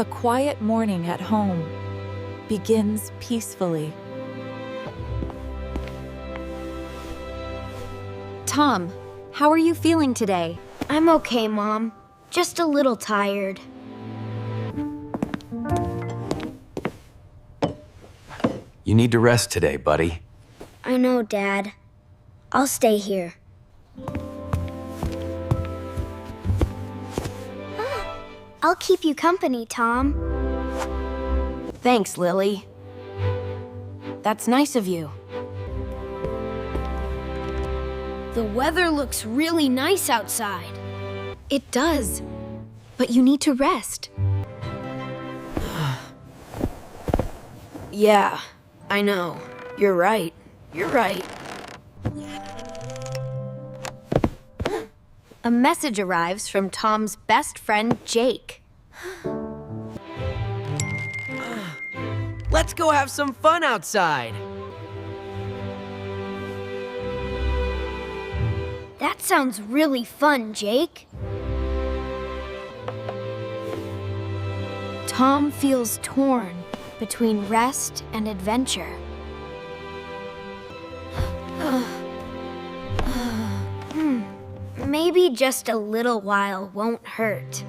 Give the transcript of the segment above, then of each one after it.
A quiet morning at home begins peacefully. Tom, how are you feeling today? I'm okay, Mom. Just a little tired. You need to rest today, buddy. I know, Dad. I'll stay here. I'll keep you company, Tom. Thanks, Lily. That's nice of you. The weather looks really nice outside. It does, but you need to rest. Yeah, I know. You're right. You're right. A message arrives from Tom's best friend, Jake. Let's go have some fun outside. That sounds really fun, Jake. Tom feels torn between rest and adventure. Maybe just a little while won't hurt.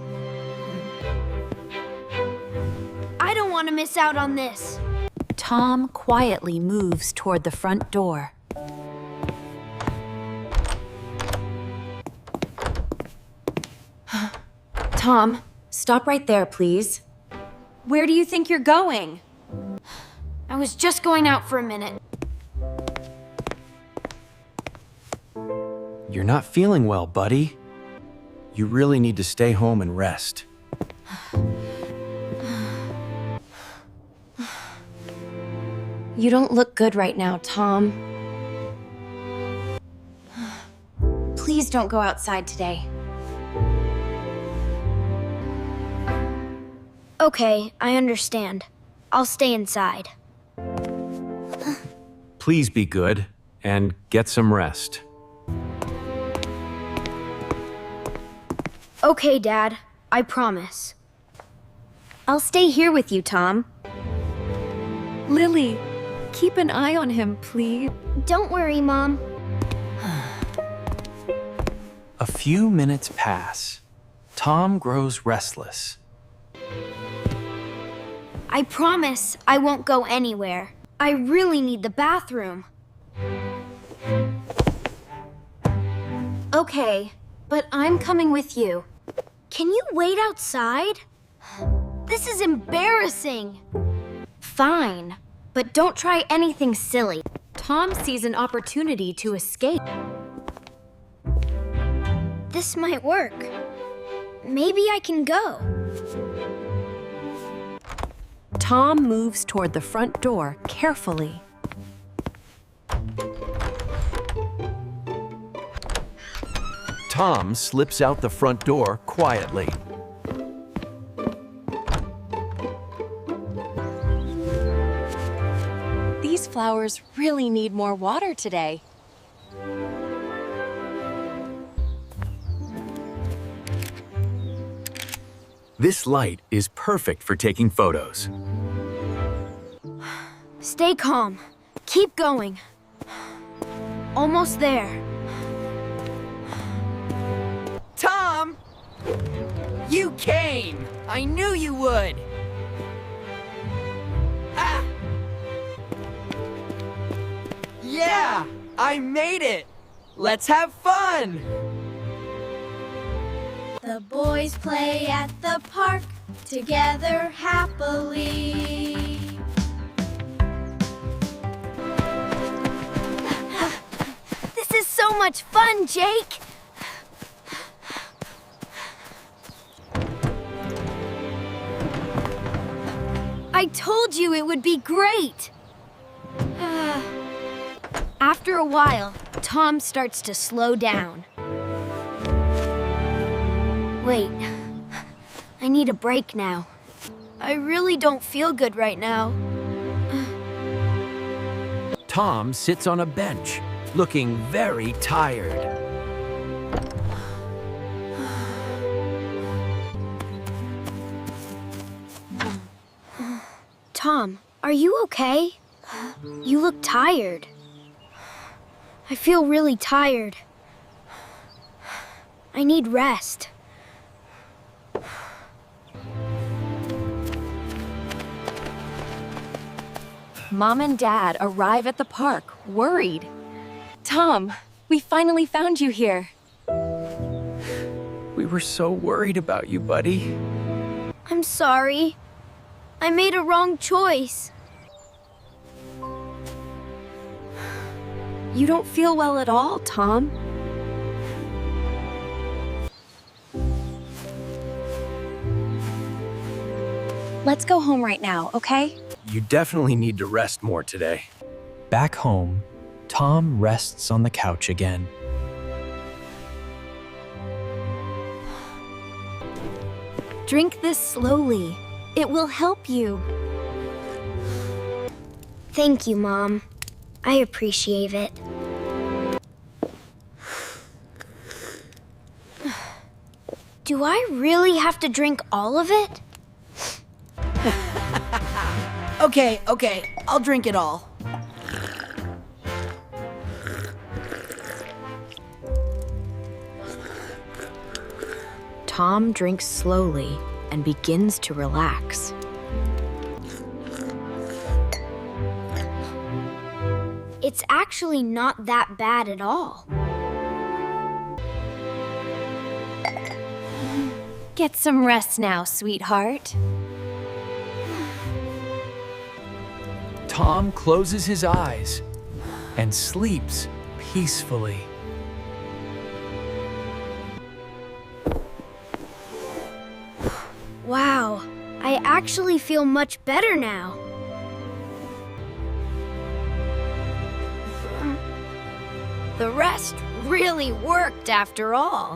I don't want to miss out on this. Tom quietly moves toward the front door. Tom, stop right there, please. Where do you think you're going? I was just going out for a minute. You're not feeling well, buddy. You really need to stay home and rest. You don't look good right now, Tom. Please don't go outside today. Okay, I understand. I'll stay inside. Please be good and get some rest. Okay, Dad. I promise. I'll stay here with you, Tom. Lily, keep an eye on him, please. Don't worry, Mom. A few minutes pass. Tom grows restless. I promise I won't go anywhere. I really need the bathroom. Okay, but I'm coming with you. Can you wait outside? This is embarrassing. Fine, but don't try anything silly. Tom sees an opportunity to escape. This might work. Maybe I can go. Tom moves toward the front door carefully. Tom slips out the front door quietly. These flowers really need more water today. This light is perfect for taking photos. Stay calm. Keep going. Almost there. Tom! You came! I knew you would! Ah! Yeah! I made it! Let's have fun! The boys play at the park together happily. This is so much fun, Jake! I told you it would be great! After a while, Tom starts to slow down. Wait, I need a break now. I really don't feel good right now. Tom sits on a bench, looking very tired. Tom, are you okay? You look tired. I feel really tired. I need rest. Mom and Dad arrive at the park, worried. Tom, we finally found you here. We were so worried about you, buddy. I'm sorry. I made a wrong choice. You don't feel well at all, Tom. Let's go home right now, okay? You definitely need to rest more today. Back home, Tom rests on the couch again. Drink this slowly. It will help you. Thank you, Mom. I appreciate it. Do I really have to drink all of it? Okay, I'll drink it all. Tom drinks slowly and begins to relax. It's actually not that bad at all. Get some rest now, sweetheart. Tom closes his eyes and sleeps peacefully. Wow, I actually feel much better now. The rest really worked after all.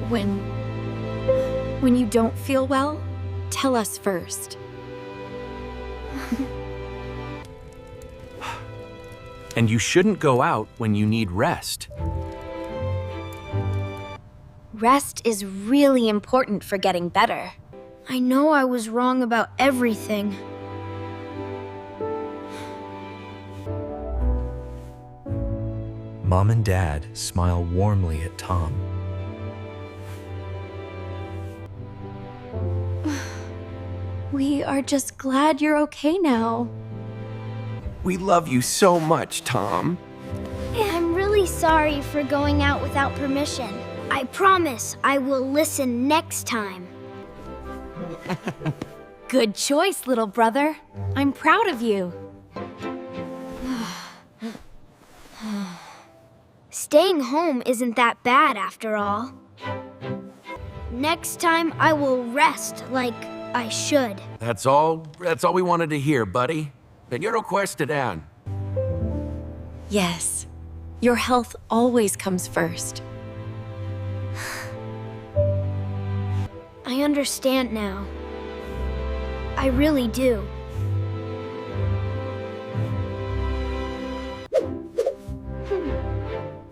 When you don't feel well, tell us first. And you shouldn't go out when you need rest. Rest is really important for getting better. I know I was wrong about everything. Mom and Dad smile warmly at Tom. We are just glad you're okay now. We love you so much, Tom. I'm really sorry for going out without permission. I promise I will listen next time. Good choice, little brother. I'm proud of you. Staying home isn't that bad after all. Next time I will rest like I should. That's all we wanted to hear, buddy. Then your request it down. Yes, your health always comes first. I understand now. I really do.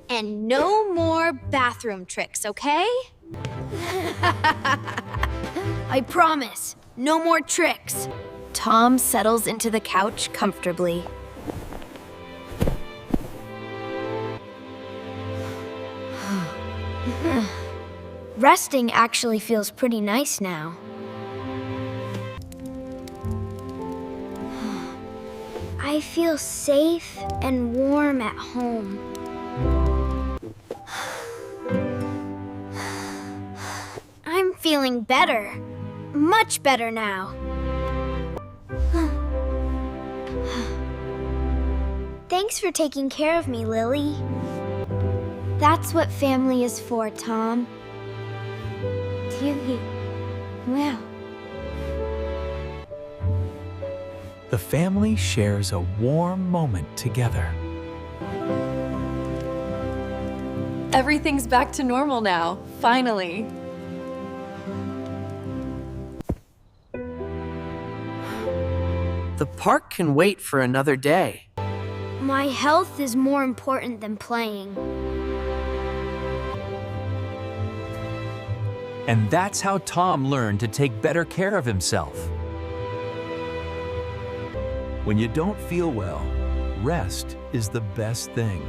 And no more bathroom tricks, okay? I promise. No more tricks. Tom settles into the couch comfortably. Resting actually feels pretty nice now. I feel safe and warm at home. I'm feeling better. Much better now. Thanks for taking care of me, Lily. That's what family is for, Tom. Well. The family shares a warm moment together. Everything's back to normal now, finally. The park can wait for another day. My health is more important than playing. And that's how Tom learned to take better care of himself. When you don't feel well, rest is the best thing.